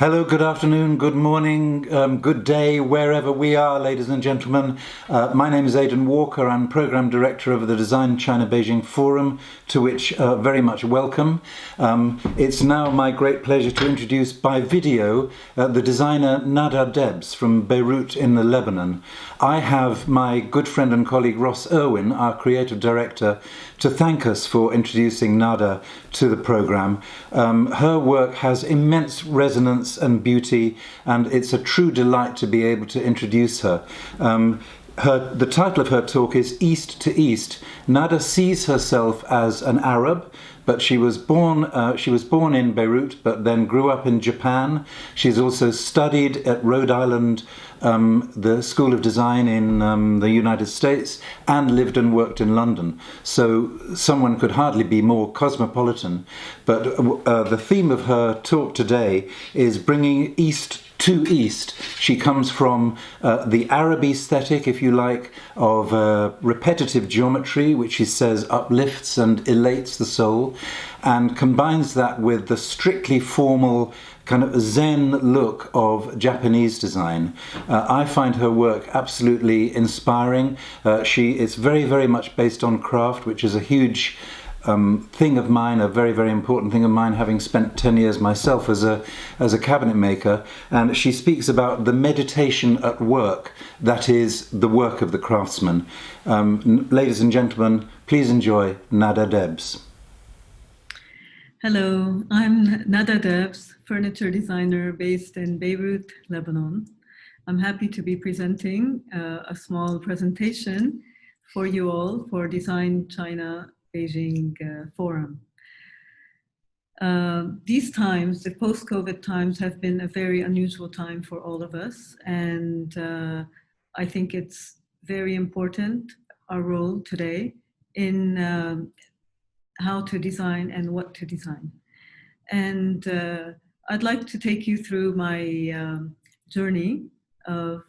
Hello, good afternoon, good morning, good day, wherever we are, ladies and gentlemen. My name is Aidan Walker. I'm Programme Director of the Design China Beijing Forum, to which very much welcome. It's now my great pleasure to introduce by video the designer Nada Debs from Beirut in the Lebanon. I have my good friend and colleague Ross Irwin, our Creative Director, to thank us for introducing Nada to the programme. Her work has immense resonance and beauty, and it's a true delight to be able to introduce her. The title of her talk is East to East. Nada sees herself as an Arab, but she was born in Beirut, but then grew up in Japan. She's also studied at Rhode Island, the School of Design in the United States, and lived and worked in London. So someone could hardly be more cosmopolitan. But the theme of her talk today is bringing East to East. She comes from the Arab aesthetic, if you like, of repetitive geometry, which she says uplifts and elates the soul, and combines that with the strictly formal kind of Zen look of Japanese design. I find her work absolutely inspiring. It's very, very much based on craft, which is a huge thing of mine, a very, very important thing of mine, having spent 10 years myself as a cabinet maker. And she speaks about the meditation at work that is the work of the craftsman. Ladies and gentlemen, please enjoy Nada Debs. Hello, I'm Nada Debs, furniture designer based in Beirut, Lebanon. I'm happy to be presenting a small presentation for you all for Design China Beijing Forum. These times, the post-COVID times, have been a very unusual time for all of us, and I think it's very important, our role today, in how to design and what to design. And I'd like to take you through my journey of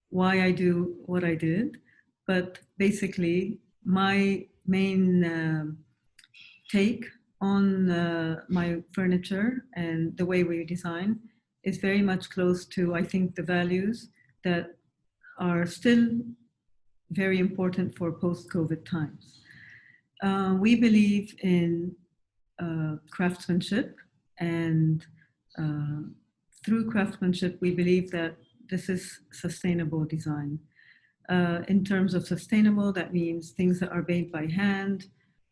why I do what I did, but basically my main take on my furniture and the way we design is very much close to, I think, the values that are still very important for post-COVID times. We believe in craftsmanship, and through craftsmanship, we believe that this is sustainable design. In terms of sustainable, that means things that are made by hand,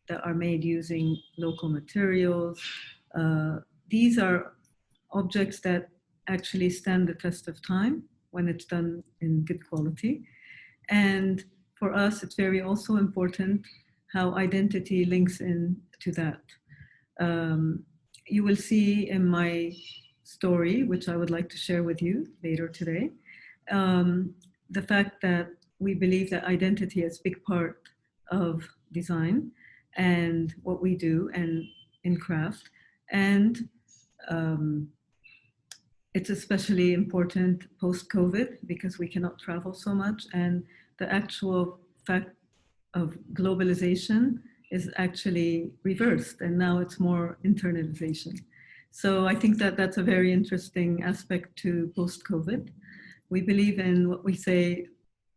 that are made using local materials. These are objects that actually stand the test of time when it's done in good quality. And for us, it's very also important how identity links in to that. You will see in my story, which I would like to share with you later today, the fact that we believe that identity is a big part of design and what we do and in craft. And it's especially important post-COVID because we cannot travel so much, and the actual fact of globalization is actually reversed, and now it's more internalization. So I think that that's a very interesting aspect to post-COVID. We believe in what we say,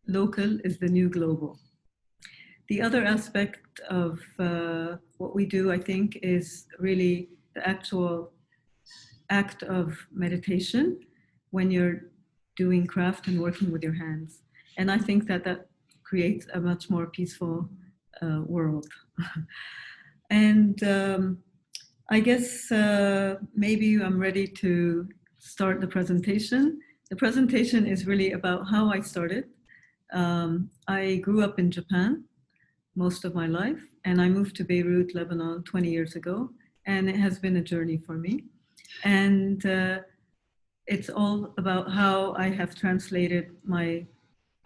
local is the new global. The other aspect of what we do, I think, is really the actual act of meditation when you're doing craft and working with your hands. And I think that that creates a much more peaceful world. And I guess maybe I'm ready to start the presentation. The presentation is really about how I started. I grew up in Japan most of my life, and I moved to Beirut, Lebanon 20 years ago, and it has been a journey for me. And it's all about how I have translated my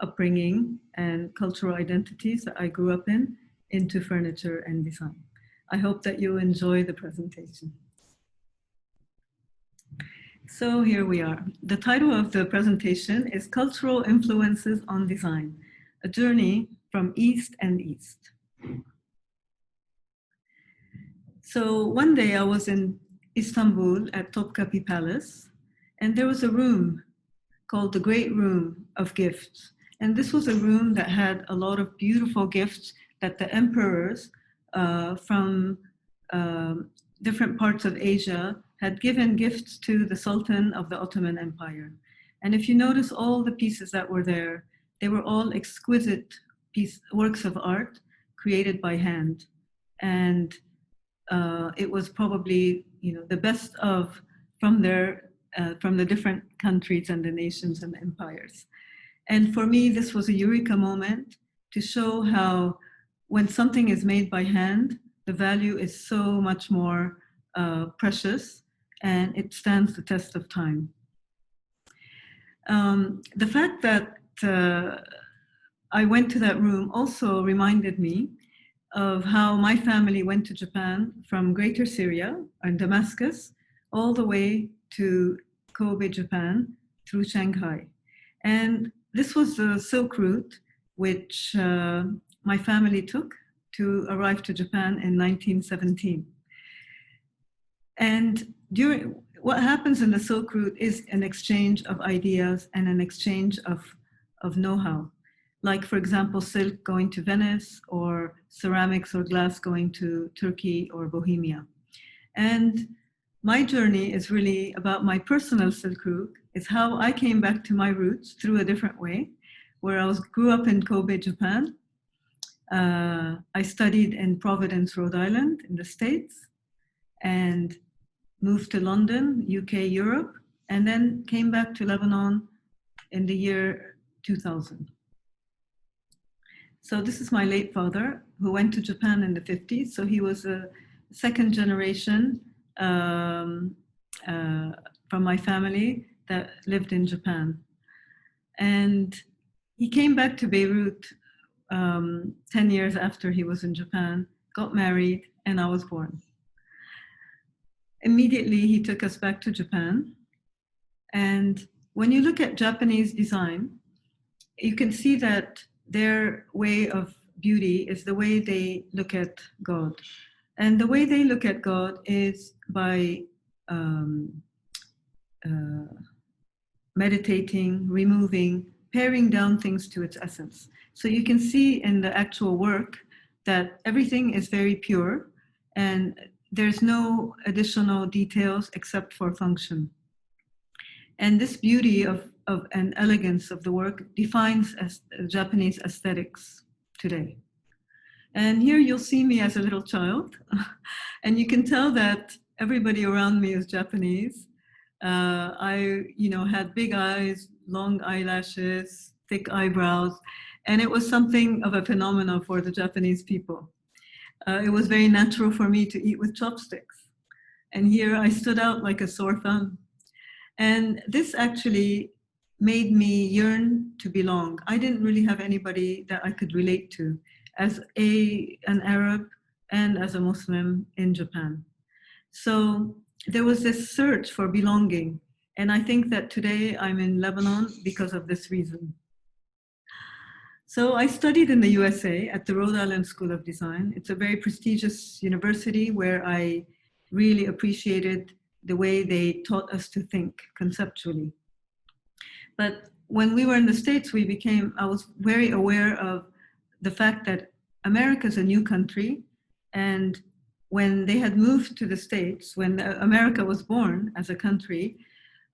upbringing and cultural identities that I grew up in into furniture and design. I hope that you enjoy the presentation. So here we are. The title of the presentation is Cultural Influences on Design, a journey from East and East. So one day I was in Istanbul at Topkapi Palace, And there was a room called the Great Room of Gifts. And this was a room that had a lot of beautiful gifts that the emperors from different parts of Asia had given gifts to the Sultan of the Ottoman Empire. And if you notice all the pieces that were there, they were all exquisite works of art created by hand. And it was probably, the best of from the different countries and the nations and empires. And for me, this was a eureka moment to show how when something is made by hand, the value is so much more precious and it stands the test of time. The fact that I went to that room also reminded me of how my family went to Japan from Greater Syria and Damascus all the way to Kobe, Japan, through Shanghai. And this was the Silk Route, which my family took to arrive to Japan in 1917. And what happens in the Silk Route is an exchange of ideas and an exchange of know-how. Like, for example, silk going to Venice, or ceramics or glass going to Turkey or Bohemia. And my journey is really about my personal Silk Route. It's how I came back to my roots through a different way, where I grew up in Kobe, Japan. I studied in Providence, Rhode Island in the States, and moved to London, UK, Europe, and then came back to Lebanon in the year 2000. So this is my late father, who went to Japan in the 50s. So he was a second generation from my family that lived in Japan. And he came back to Beirut 10 years after he was in Japan, got married, and I was born. Immediately, he took us back to Japan. And when you look at Japanese design, you can see that their way of beauty is the way they look at God. And the way they look at God is by meditating, removing, paring down things to its essence. So you can see in the actual work that everything is very pure and there's no additional details except for function. And this beauty of and elegance of the work defines as Japanese aesthetics today. And here you'll see me as a little child, and you can tell that everybody around me is Japanese. I, had big eyes, long eyelashes, thick eyebrows, and it was something of a phenomenon for the Japanese people. It was very natural for me to eat with chopsticks. And here I stood out like a sore thumb. And this actually made me yearn to belong. I didn't really have anybody that I could relate to as an Arab and as a Muslim in Japan. So there was this search for belonging. And I think that today I'm in Lebanon because of this reason. So I studied in the USA at the Rhode Island School of Design. It's a very prestigious university where I really appreciated the way they taught us to think conceptually. But when we were in the States, I was very aware of the fact that America is a new country. And when they had moved to the States, when America was born as a country,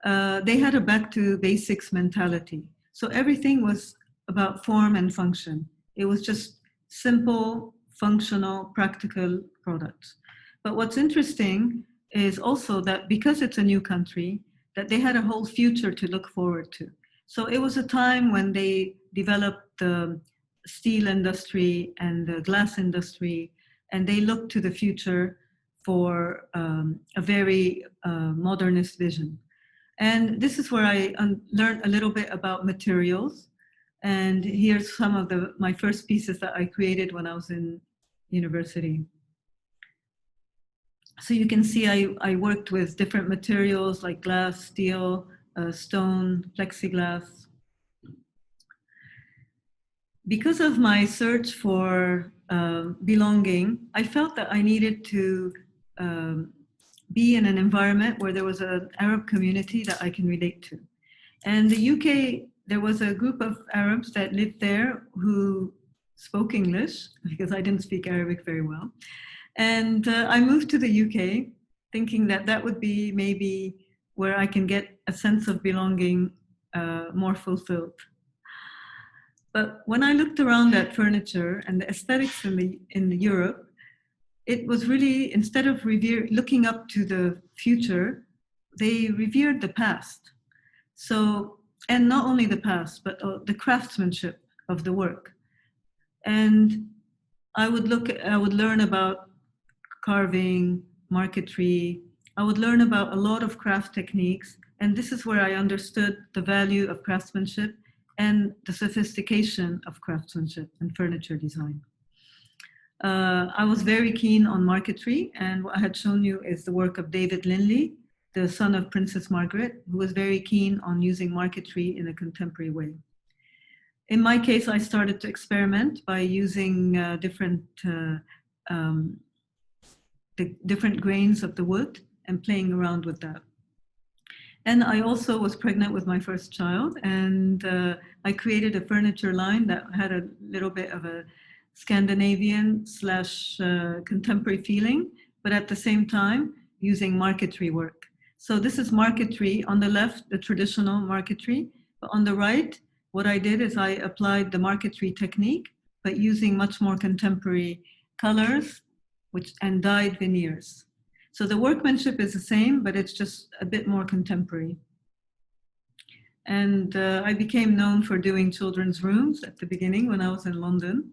they had a back to basics mentality. So everything was about form and function. It was just simple, functional, practical products. But what's interesting is also that because it's a new country, that they had a whole future to look forward to. So it was a time when they developed the steel industry and the glass industry, and they looked to the future for a very modernist vision. And this is where I learned a little bit about materials. And here's some of my first pieces that I created when I was in university. So you can see I worked with different materials like glass, steel, stone, plexiglass. Because of my search for belonging, I felt that I needed to be in an environment where there was an Arab community that I can relate to. And the UK, there was a group of Arabs that lived there who spoke English, because I didn't speak Arabic very well. And I moved to the UK thinking that that would be maybe where I can get a sense of belonging more fulfilled. But when I looked around at furniture and the aesthetics in Europe, it was really, instead of looking up to the future, they revered the past. So, and not only the past, but the craftsmanship of the work. And I would learn about carving, marquetry. I would learn about a lot of craft techniques. And this is where I understood the value of craftsmanship and the sophistication of craftsmanship and furniture design. I was very keen on marquetry, and what I had shown you is the work of David Linley, the son of Princess Margaret, who was very keen on using marquetry in a contemporary way. In my case, I started to experiment by using the different grains of the wood and playing around with that. And I also was pregnant with my first child, and I created a furniture line that had a little bit of a Scandinavian / contemporary feeling, but at the same time using marquetry work. So this is marquetry on the left, the traditional marquetry, but on the right, what I did is I applied the marquetry technique, but using much more contemporary colors and dyed veneers. So the workmanship is the same, but it's just a bit more contemporary. And I became known for doing children's rooms at the beginning when I was in London.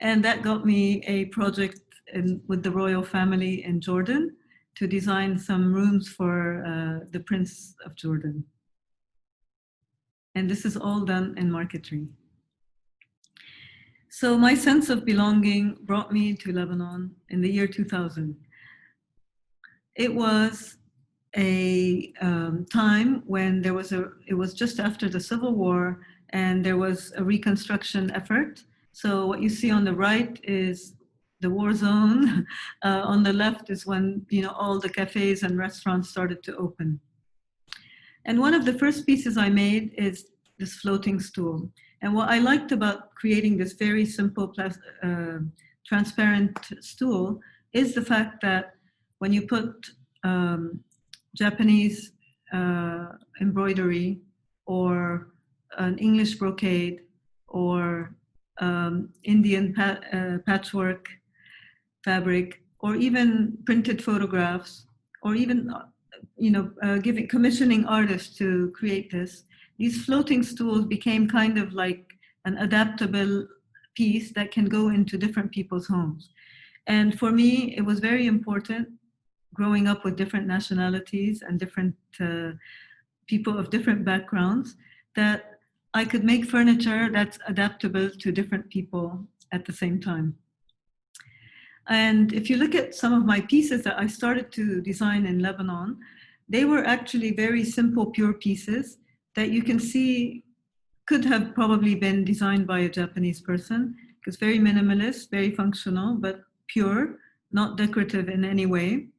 And that got me a project with the royal family in Jordan to design some rooms for the Prince of Jordan. And this is all done in marquetry. So my sense of belonging brought me to Lebanon in the year 2000. It was a time when it was just after the Civil War, and there was a reconstruction effort. So what you see on the right is the war zone. On the left is when all the cafes and restaurants started to open. And one of the first pieces I made is this floating stool. And what I liked about creating this very simple transparent stool is the fact that when you put Japanese embroidery or an English brocade or Indian patchwork fabric, or even printed photographs, or even commissioning artists to create this, these floating stools became kind of like an adaptable piece that can go into different people's homes. And for me, it was very important, growing up with different nationalities and different people of different backgrounds, that I could make furniture that's adaptable to different people at the same time. And if you look at some of my pieces that I started to design in Lebanon, they were actually very simple, pure pieces that you can see could have probably been designed by a Japanese person, because very minimalist, very functional, but pure, not decorative in any way.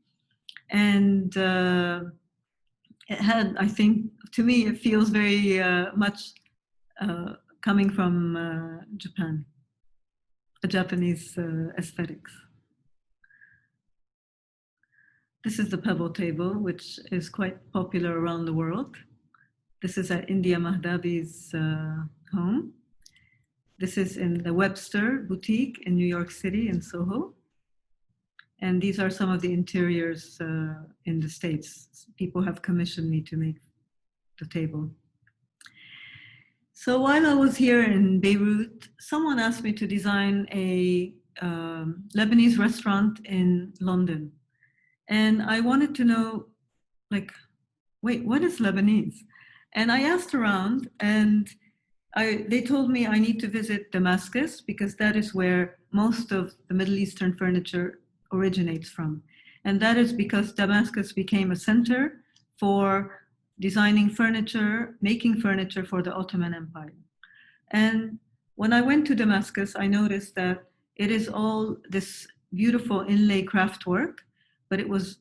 And it had, I think, to me, it feels very much coming from Japan, a Japanese aesthetics. This is the pebble table, which is quite popular around the world. This is at India Mahdavi's home. This is in the Webster boutique in New York City in Soho. And these are some of the interiors in the States. People have commissioned me to make the table. So while I was here in Beirut, someone asked me to design a Lebanese restaurant in London. And I wanted to know, like, wait, what is Lebanese? And I asked around, and they told me I need to visit Damascus, because that is where most of the Middle Eastern furniture originates from. And that is because Damascus became a center for designing furniture, making furniture for the Ottoman Empire. And when I went to Damascus, I noticed that it is all this beautiful inlay craft work, but it was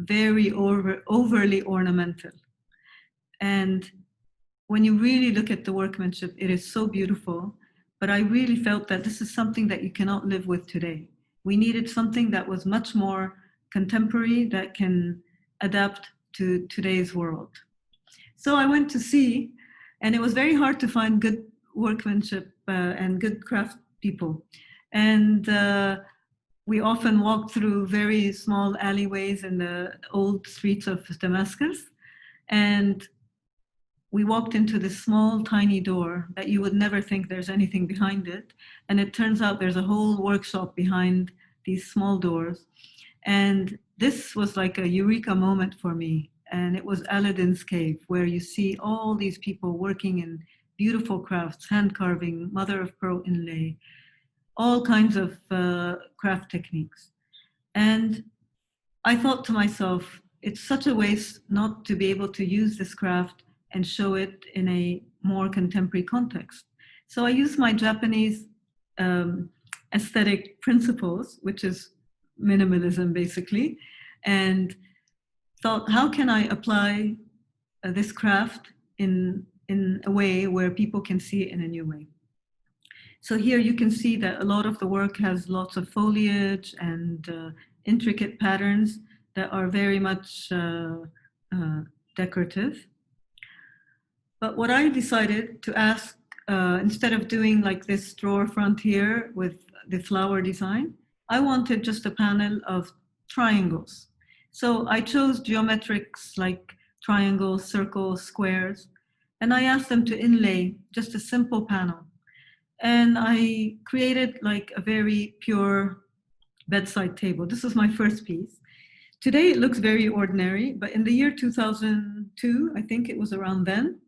very overly ornamental. And when you really look at the workmanship, it is so beautiful. But I really felt that this is something that you cannot live with today. We needed something that was much more contemporary, that can adapt to today's world. So I went to see, and it was very hard to find good workmanship and good craft people. And we often walked through very small alleyways in the old streets of Damascus. And we walked into this small, tiny door that you would never think there's anything behind it. And it turns out there's a whole workshop behind these small doors. And this was like a eureka moment for me. And it was Aladdin's cave, where you see all these people working in beautiful crafts, hand carving, mother of pearl inlay, all kinds of craft techniques. And I thought to myself, it's such a waste not to be able to use this craft and show it in a more contemporary context. So I used my Japanese aesthetic principles, which is minimalism basically, and thought, how can I apply this craft in a way where people can see it in a new way? So here you can see that a lot of the work has lots of foliage and intricate patterns that are very much decorative. But what I decided to ask, instead of doing like this drawer front here with the flower design, I wanted just a panel of triangles. So I chose geometrics like triangles, circles, squares, and I asked them to inlay just a simple panel. And I created like a very pure bedside table. This was my first piece. Today it looks very ordinary, but in the year 2002, I think it was around then,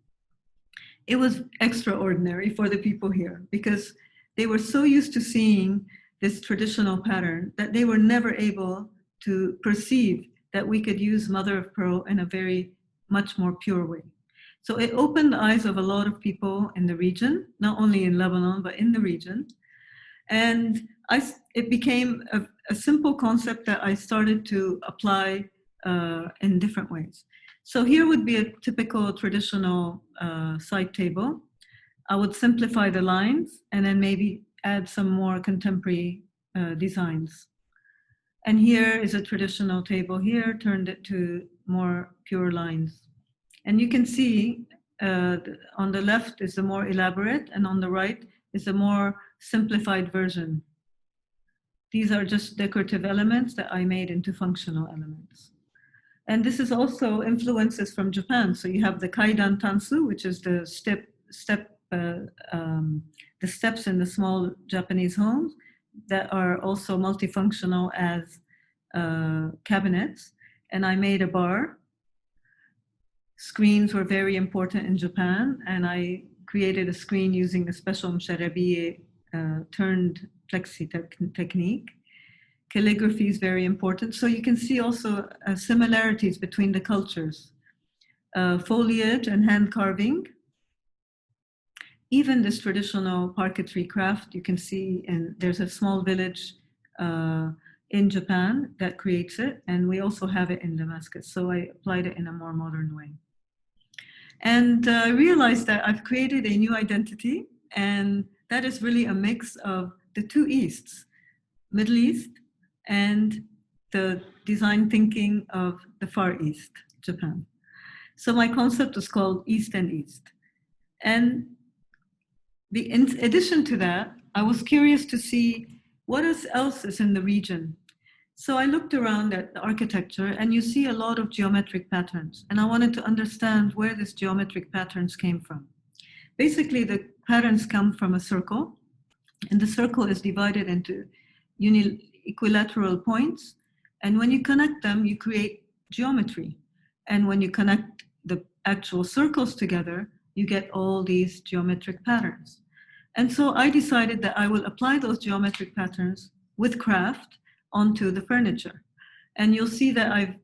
it was extraordinary for the people here because they were so used to seeing this traditional pattern that they were never able to perceive that we could use mother of pearl in a very much more pure way. So it opened the eyes of a lot of people in the region, not only in Lebanon, but in the region. And it became a simple concept that I started to apply in different ways. So here would be a typical traditional side table. I would simplify the lines and then maybe add some more contemporary designs. And here is a traditional table here, turned it to more pure lines. And you can see on the left is the more elaborate and on the right is a more simplified version. These are just decorative elements that I made into functional elements. And this is also influences from Japan. So you have the kaidan tansu, which is the steps in the small Japanese homes that are also multifunctional as cabinets. And I made a bar. Screens were very important in Japan, and I created a screen using the special msharabiye turned plexi technique. Calligraphy is very important. So you can see also similarities between the cultures. Foliage and hand carving. Even this traditional parquetry craft, you can see, and there's a small village in Japan that creates it, and we also have it in Damascus. So I applied it in a more modern way. And I realized that I've created a new identity, and that is really a mix of the two Easts, Middle East and the design thinking of the Far East, Japan. So my concept was called East and East. And in addition to that, I was curious to see what else is in the region. So I looked around at the architecture and you see a lot of geometric patterns. And I wanted to understand where these geometric patterns came from. Basically, the patterns come from a circle, and the circle is divided into equilateral points. And when you connect them, you create geometry. And when you connect the actual circles together, you get all these geometric patterns. And so I decided that I will apply those geometric patterns with craft onto the furniture. And you'll see that I've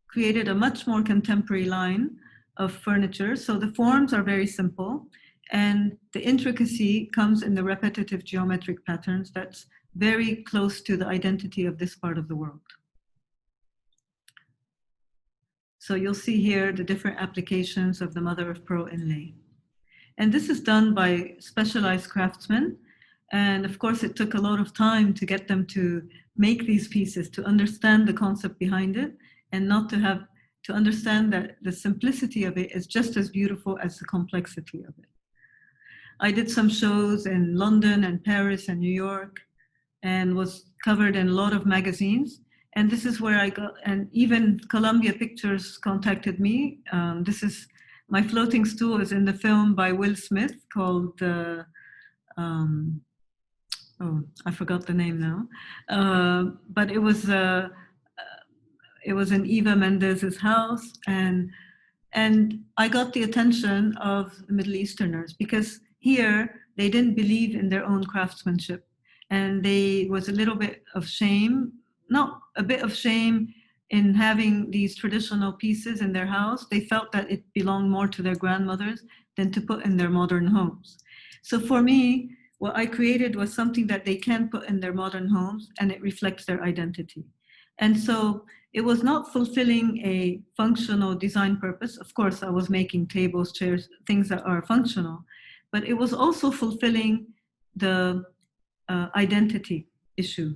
created a much more contemporary line of furniture. So the forms are very simple, and the intricacy comes in the repetitive geometric patterns that's very close to the identity of this part of the world. So you'll see here the different applications of the mother of pearl inlay. And this is done by specialized craftsmen. And of course, it took a lot of time to get them to make these pieces, to understand the concept behind it, and not to understand that the simplicity of it is just as beautiful as the complexity of it. I did some shows in London and Paris and New York, and was covered in a lot of magazines. And this is where I got, and even Columbia Pictures contacted me. My floating stool is in the film by Will Smith called, I forgot the name now. But it was in Eva Mendez's house, and I got the attention of Middle Easterners, because here they didn't believe in their own craftsmanship, and there was a little bit of shame, not a bit of shame in having these traditional pieces in their house. They felt that it belonged more to their grandmothers than to put in their modern homes. So for me, what I created was something that they can put in their modern homes, and it reflects their identity. And so it was not fulfilling a functional design purpose. Of course, I was making tables, chairs, things that are functional, but it was also fulfilling the identity issue.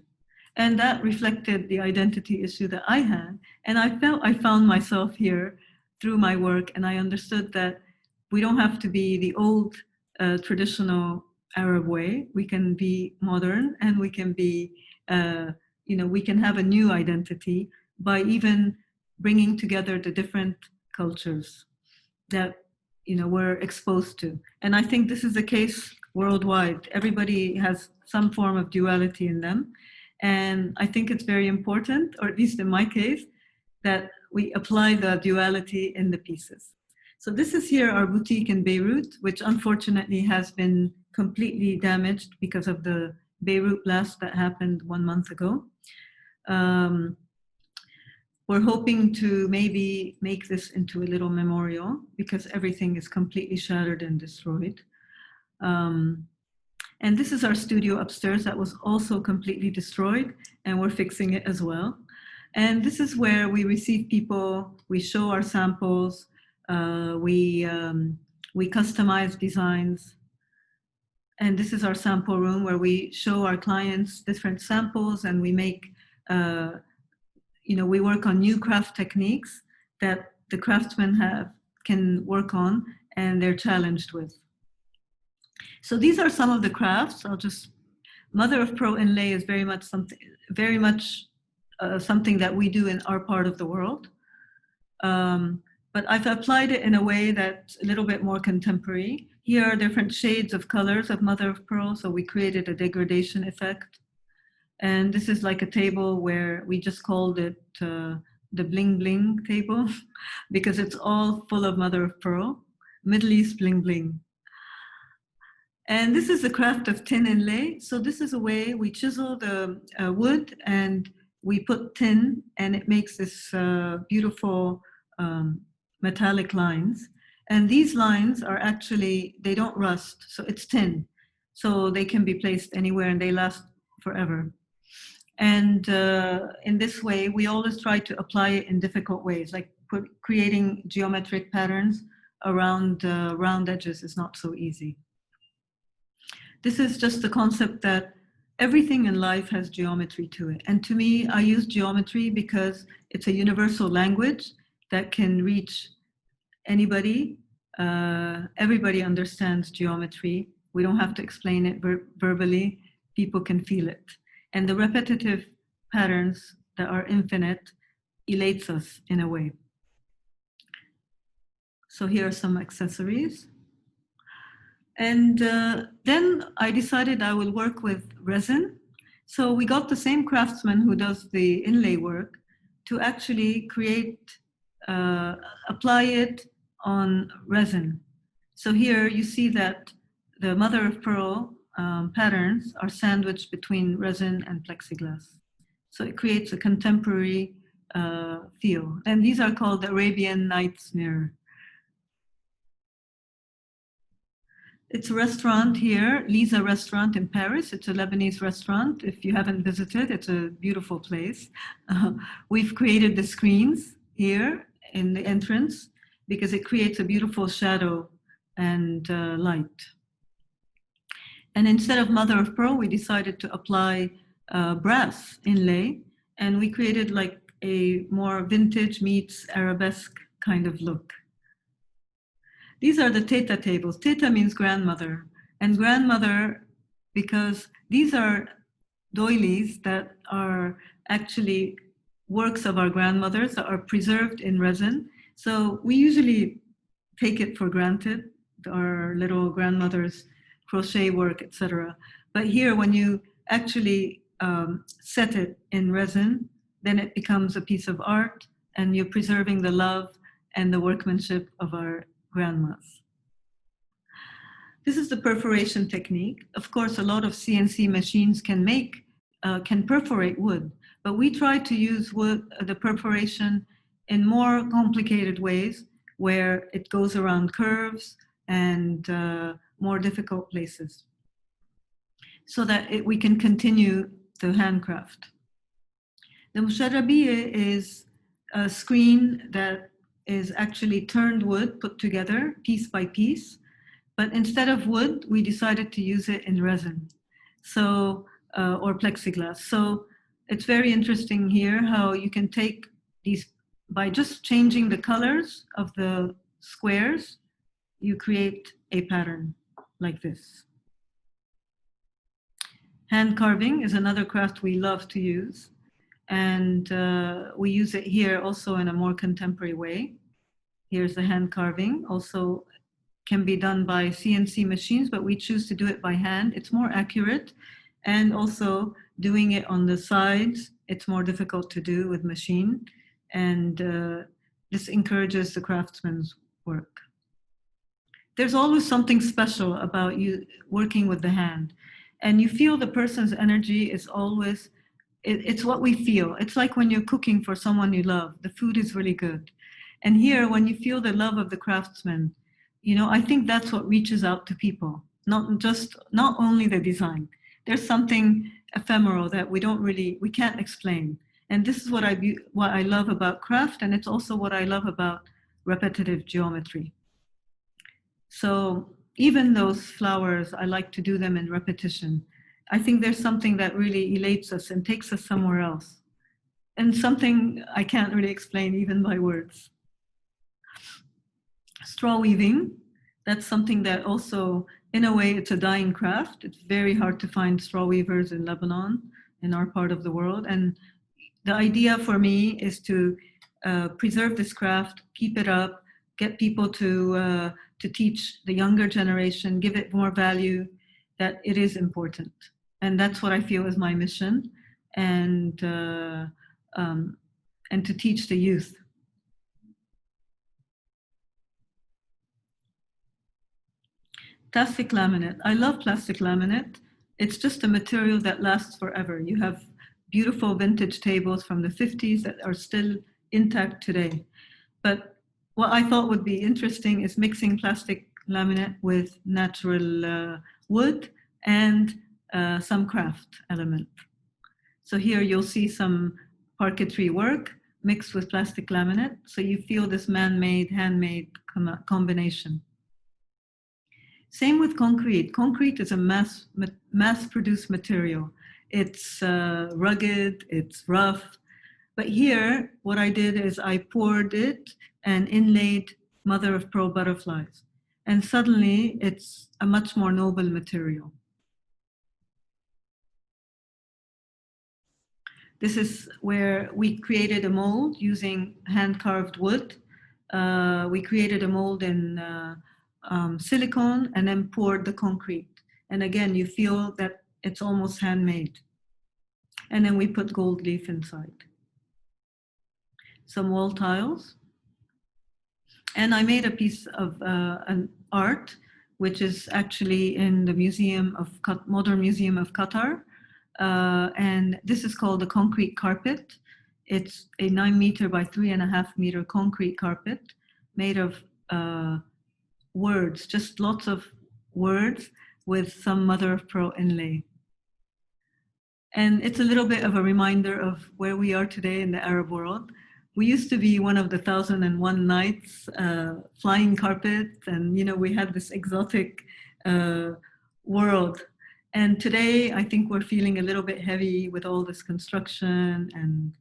And that reflected the identity issue that I had. And I felt I found myself here through my work, and I understood that we don't have to be the old traditional Arab way. We can be modern, and we can be, we can have a new identity by even bringing together the different cultures that, we're exposed to. And I think this is the case worldwide. Everybody has some form of duality in them. And I think it's very important, or at least in my case, that we apply the duality in the pieces. So this is here our boutique in Beirut, which unfortunately has been completely damaged because of the Beirut blast that happened 1 month ago. We're hoping to maybe make this into a little memorial, because everything is completely shattered and destroyed. And this is our studio upstairs that was also completely destroyed, and we're fixing it as well. And this is where we receive people, we show our samples, we customize designs. And this is our sample room where we show our clients different samples, and we make, we work on new craft techniques that the craftsmen can work on and they're challenged with. So these are some of the crafts. Mother of pearl inlay is very much something that we do in our part of the world. But I've applied it in a way that's a little bit more contemporary. Here are different shades of colors of mother of pearl. So we created a degradation effect. And this is like a table where we just called it the bling bling table, because it's all full of mother of pearl, Middle East bling bling. And this is the craft of tin inlay. So this is a way we chisel the wood and we put tin, and it makes this beautiful metallic lines. And these lines are actually, they don't rust, so it's tin. So they can be placed anywhere and they last forever. And in this way, we always try to apply it in difficult ways, like creating geometric patterns around round edges is not so easy. This is just the concept that everything in life has geometry to it. And to me, I use geometry because it's a universal language that can reach anybody. Everybody understands geometry. We don't have to explain it verbally. People can feel it. And the repetitive patterns that are infinite elates us in a way. So here are some accessories. And then I decided I will work with resin. So we got the same craftsman who does the inlay work to actually apply it on resin. So here you see that the mother of pearl patterns are sandwiched between resin and plexiglass. So it creates a contemporary feel. And these are called the Arabian Nights mirror. It's a restaurant here, Lisa restaurant in Paris. It's a Lebanese restaurant. If you haven't visited, it's a beautiful place. We've created the screens here in the entrance because it creates a beautiful shadow and light. And instead of mother of pearl, we decided to apply brass inlay, and we created like a more vintage meets arabesque kind of look. These are the teta tables. Teta means grandmother, and grandmother because these are doilies that are actually works of our grandmothers that are preserved in resin. So we usually take it for granted, our little grandmothers' crochet work, etc. But here, when you actually set it in resin, then it becomes a piece of art, and you're preserving the love and the workmanship of our grandmas. This is the perforation technique. Of course, a lot of CNC machines can perforate wood, but we try to use the perforation in more complicated ways where it goes around curves and more difficult places so that we can continue the handcraft. The musharrabiya is a screen that is actually turned wood put together piece by piece. But instead of wood, we decided to use it in resin, or plexiglass. So it's very interesting here how you can take these, by just changing the colors of the squares, you create a pattern like this. Hand carving is another craft we love to use. And we use it here also in a more contemporary way. Here's the hand carving, also can be done by CNC machines, but we choose to do it by hand. It's more accurate, and also doing it on the sides, it's more difficult to do with machine, and this encourages the craftsman's work. There's always something special about you working with the hand, and you feel the person's energy is always, it's what we feel. It's like when you're cooking for someone you love, the food is really good. And here, when you feel the love of the craftsman, you know, I think that's what reaches out to people, not only the design. There's something ephemeral that we can't explain. And this is what I love about craft, and it's also what I love about repetitive geometry. So even those flowers, I like to do them in repetition. I think there's something that really elates us and takes us somewhere else. And something I can't really explain even by words. Straw weaving, that's something that also, in a way, it's a dying craft. It's very hard to find straw weavers in Lebanon, in our part of the world. And the idea for me is to preserve this craft, keep it up, get people to teach the younger generation, give it more value, that it is important. And that's what I feel is my mission, and to teach the youth. Plastic laminate. I love plastic laminate. It's just a material that lasts forever. You have beautiful vintage tables from the 50s that are still intact today. But what I thought would be interesting is mixing plastic laminate with natural wood and some craft element. So here you'll see some parquetry work mixed with plastic laminate. So you feel this man-made, handmade combination. Same with concrete. Concrete is a mass-produced material. It's rugged, it's rough. But here, what I did is I poured it and inlaid mother-of-pearl butterflies. And suddenly, it's a much more noble material. This is where we created a mold using hand-carved wood. We created a mold in silicone and then poured the concrete. And again, you feel that it's almost handmade. And then we put gold leaf inside. Some wall tiles. And I made a piece of an art, which is actually in the Modern Museum of Qatar. And this is called a concrete carpet. It's a 9 meter by 3.5 meter concrete carpet made of words, just lots of words with some mother of pearl inlay. And it's a little bit of a reminder of where we are today in the Arab world. we used to be one of the 1001 Nights, flying carpets, and we had this exotic world. And today, I think we're feeling a little bit heavy with all this construction, and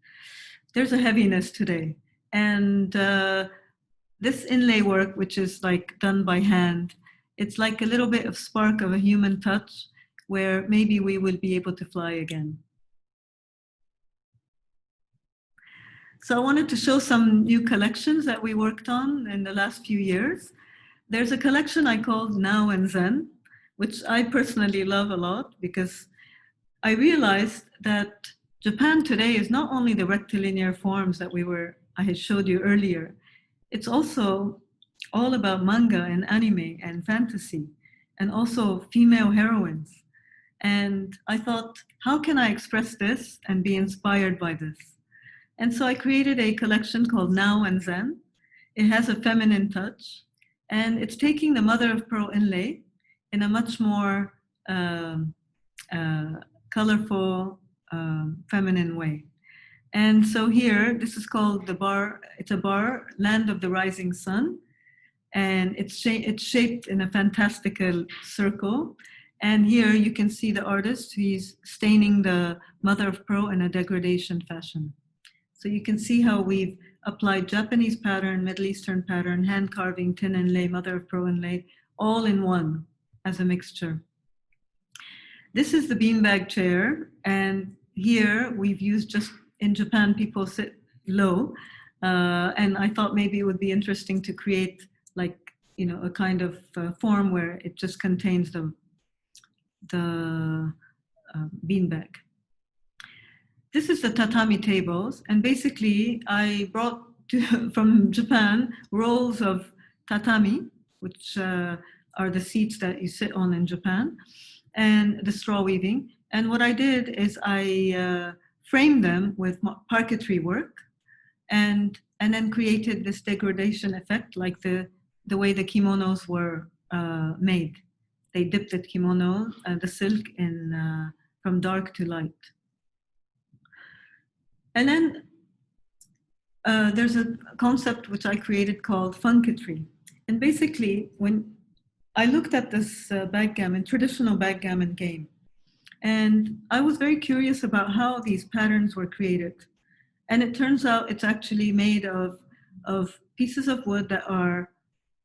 there's a heaviness today. And this inlay work, which is like done by hand, it's like a little bit of spark of a human touch, where maybe we will be able to fly again. So I wanted to show some new collections that we worked on in the last few years. There's a collection I called Now and Zen, which I personally love a lot, because I realized that Japan today is not only the rectilinear forms that I had showed you earlier, it's also all about manga and anime and fantasy, and also female heroines. And I thought, how can I express this and be inspired by this? And so I created a collection called Now and Zen. It has a feminine touch, and it's taking the mother of pearl inlay in a much more colorful, feminine way. And so here, this is called the bar. It's a bar, Land of the Rising Sun. And it's shaped in a fantastical circle. And here you can see the artist. He's staining the mother of pearl in a degradation fashion. So you can see how we've applied Japanese pattern, Middle Eastern pattern, hand carving, tin inlay, mother of pearl inlay, all in one as a mixture. This is the beanbag chair. And here we've used in Japan, people sit low. And I thought maybe it would be interesting to create a kind of form where it just contains the beanbag. This is the tatami tables, and basically I brought from Japan rolls of tatami, which are the seats that you sit on in Japan, and the straw weaving. And what I did is I framed them with parquetry work, and then created this degradation effect, like the way the kimonos were made. They dipped the kimono, the silk, in from dark to light. And then there's a concept which I created called funketry. And basically, when I looked at this backgammon, traditional backgammon game, and I was very curious about how these patterns were created. And it turns out it's actually made of pieces of wood that are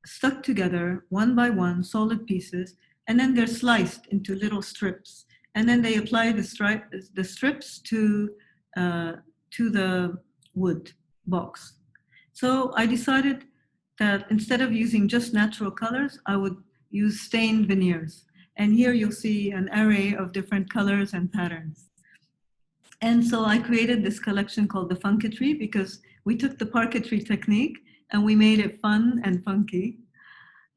stuck together one by one, solid pieces, and then they're sliced into little strips. And then they apply the strips to the wood box. So I decided that instead of using just natural colors, I would use stained veneers. And here you'll see an array of different colors and patterns. And so I created this collection called the Funketry, because we took the parquetry technique and we made it fun and funky.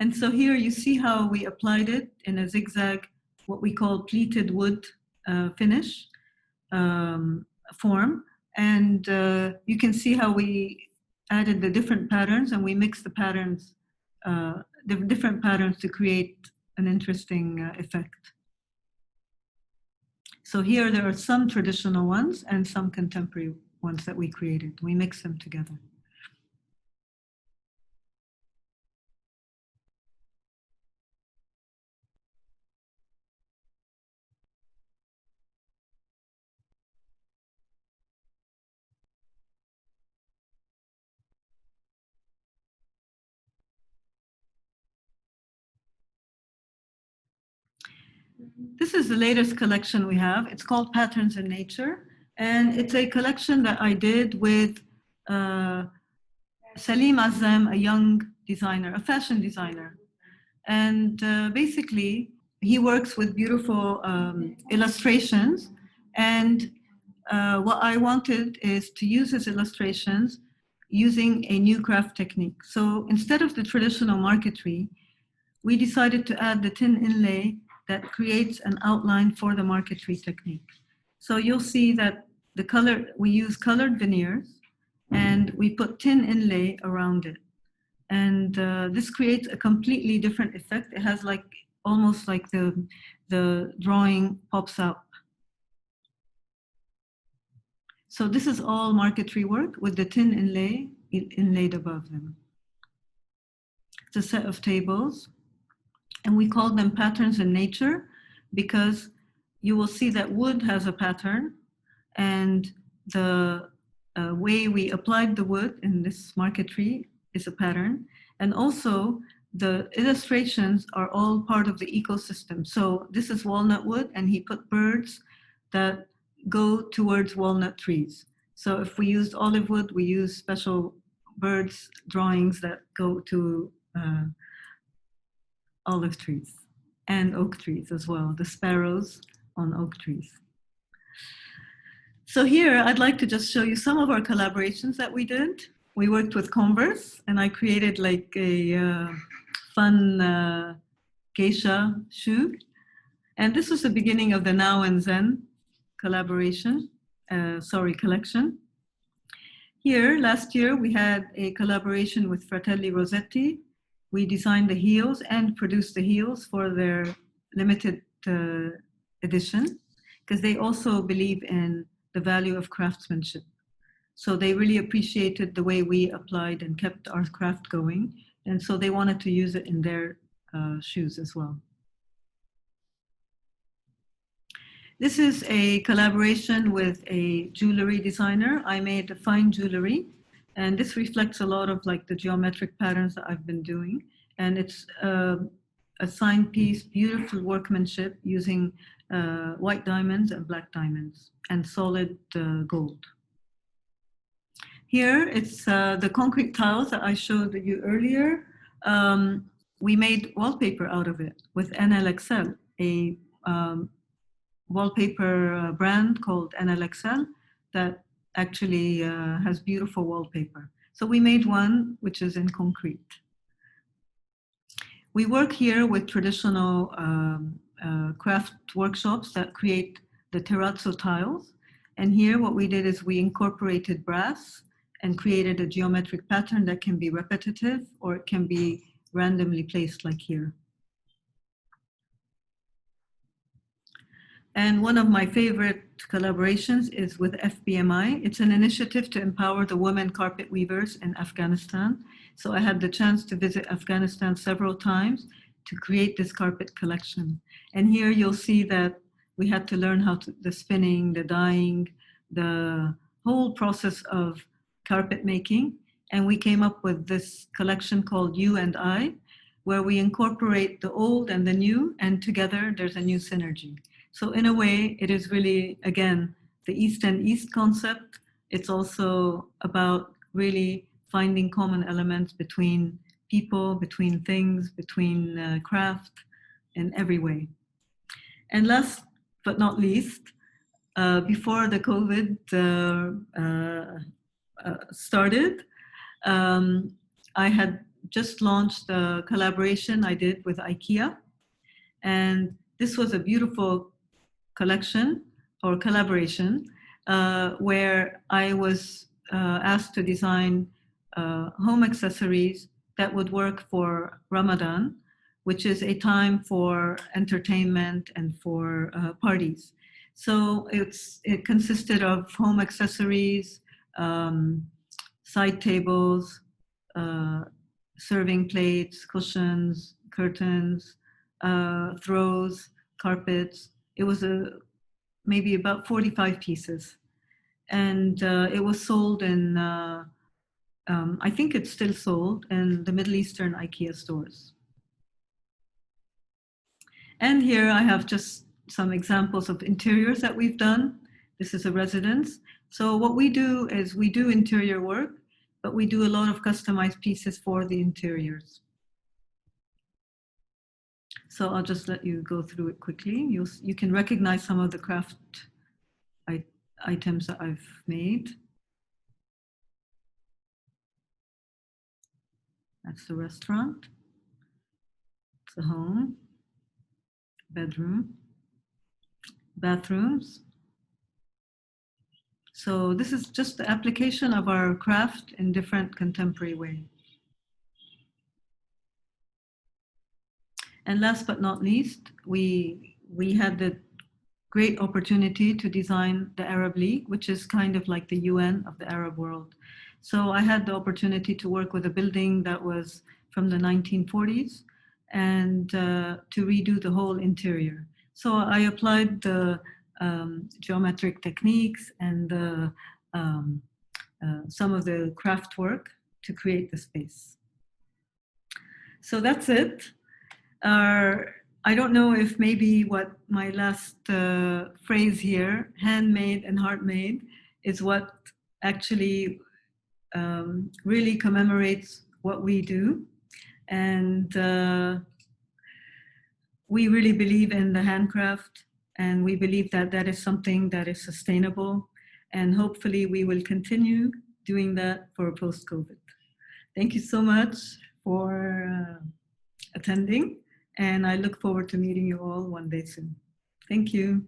And so here you see how we applied it in a zigzag, what we call pleated wood finish form. And you can see how we added the different patterns, and we mixed the patterns, the different patterns, to create an interesting effect. So here there are some traditional ones and some contemporary ones that we created. We mix them together. This is the latest collection we have. It's called Patterns in Nature. And it's a collection that I did with Salim Azam, a young designer, a fashion designer. And basically, he works with beautiful illustrations. And what I wanted is to use his illustrations using a new craft technique. So instead of the traditional marquetry, we decided to add the tin inlay that creates an outline for the marquetry technique. So you'll see that we use colored veneers, and we put tin inlay around it. And this creates a completely different effect. It has almost like the drawing pops out. So this is all marquetry work with the tin inlay inlaid above them. It's a set of tables, and we call them patterns in nature because you will see that wood has a pattern, and the way we applied the wood in this marquetry is a pattern. And also the illustrations are all part of the ecosystem. So this is walnut wood, and he put birds that go towards walnut trees. So if we used olive wood, we use special birds drawings that go to olive trees and oak trees as well, the sparrows on oak trees. So here I'd like to just show you some of our collaborations that we did. We worked with Converse, and I created like a fun geisha shoe. And this was the beginning of the Now and Zen collection. Here, last year, we had a collaboration with Fratelli Rossetti. We designed the heels and produced the heels for their limited edition, because they also believe in the value of craftsmanship. So they really appreciated the way we applied and kept our craft going. And so they wanted to use it in their shoes as well. This is a collaboration with a jewelry designer. I made a fine jewelry, and this reflects a lot of like the geometric patterns that I've been doing. And it's a sign piece, beautiful workmanship using white diamonds and black diamonds and solid gold. Here, it's the concrete tiles that I showed you earlier. We made wallpaper out of it with NLXL, a wallpaper brand called NLXL that actually has beautiful wallpaper. So we made one which is in concrete. We work here with traditional craft workshops that create the terrazzo tiles. And here what we did is we incorporated brass and created a geometric pattern that can be repetitive or it can be randomly placed like here. And one of my favorite collaborations is with FBMI. It's an initiative to empower the women carpet weavers in Afghanistan. So I had the chance to visit Afghanistan several times to create this carpet collection. And here you'll see that we had to learn how to, the spinning, the dyeing, the whole process of carpet making. And we came up with this collection called You and I, where we incorporate the old and the new, and together there's a new synergy. So in a way, it is really, again, the East and East concept. It's also about really finding common elements between people, between things, between craft, in every way. And last but not least, before the COVID started, I had just launched a collaboration I did with IKEA. And this was a beautiful collection or collaboration where I was asked to design home accessories that would work for Ramadan, which is a time for entertainment and for parties. So it consisted of home accessories, side tables, serving plates, cushions, curtains, throws, carpets. It was maybe about 45 pieces. And it was sold in, I think it's still sold in the Middle Eastern IKEA stores. And here I have just some examples of interiors that we've done. This is a residence. So what we do is we do interior work, but we do a lot of customized pieces for the interiors. So I'll just let you go through it quickly. You can recognize some of the craft items that I've made. That's the restaurant. It's the home, bedroom, bathrooms. So this is just the application of our craft in different contemporary ways. And last but not least, we had the great opportunity to design the Arab League, which is kind of like the UN of the Arab world. So I had the opportunity to work with a building that was from the 1940s and to redo the whole interior. So I applied the geometric techniques and some of the craft work to create the space. So that's it. I don't know if maybe what my last phrase here, handmade and heart-made, is what actually really commemorates what we do. And we really believe in the handcraft, and we believe that that is something that is sustainable. And hopefully we will continue doing that for post-COVID. Thank you so much for attending. And I look forward to meeting you all one day soon. Thank you.